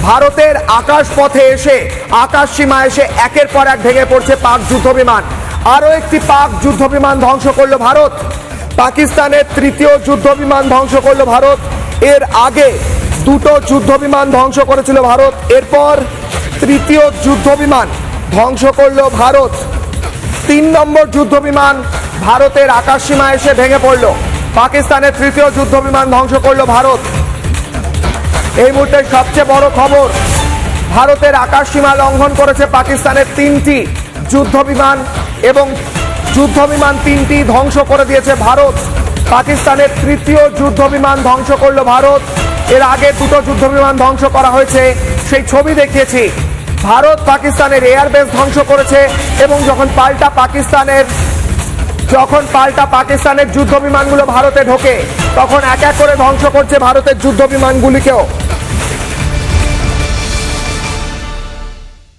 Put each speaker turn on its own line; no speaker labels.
ভারতের আকাশ পথে এসে আকাশ সীমা এসে একের পর এক ভেঙে পড়ছে পাক যুদ্ধ বিমান। আরো একটি পাক যুদ্ধ বিমান ধ্বংস করলো ভারত। পাকিস্তানের তৃতীয় যুদ্ধ বিমান ধ্বংস করলো ভারত। এর আগে দুটো যুদ্ধ বিমান ধ্বংস করেছিল ভারত, এরপর তৃতীয় যুদ্ধ বিমান ধ্বংস করলো ভারত। 3 নম্বর যুদ্ধ বিমান ভারতের আকাশ সীমা এসে ভেঙে পড়লো। পাকিস্তানের তৃতীয় যুদ্ধ বিমান ধ্বংস করলো ভারত। এই মুহূর্তে সবচেয়ে বড় খবর, ভারতের আকাশ সীমা লঙ্ঘন করেছে পাকিস্তানের 3টি যুদ্ধ বিমান এবং যুদ্ধ বিমান 3টি ধ্বংস করে দিয়েছে ভারত। পাকিস্তানের তৃতীয় যুদ্ধ বিমান ধ্বংস করলো ভারত। এর আগে দুটো যুদ্ধ বিমান ধ্বংস করা হয়েছে, সেই ছবি দেখিয়েছি। ভারত পাকিস্তানের এয়ারবেস ধ্বংস করেছে এবং যখন পাল্টা পাকিস্তানের যুদ্ধ বিমানগুলো ভারতে ঢোকে তখন এক এক করে ধ্বংস করছে ভারতের যুদ্ধ বিমানগুলিকেও।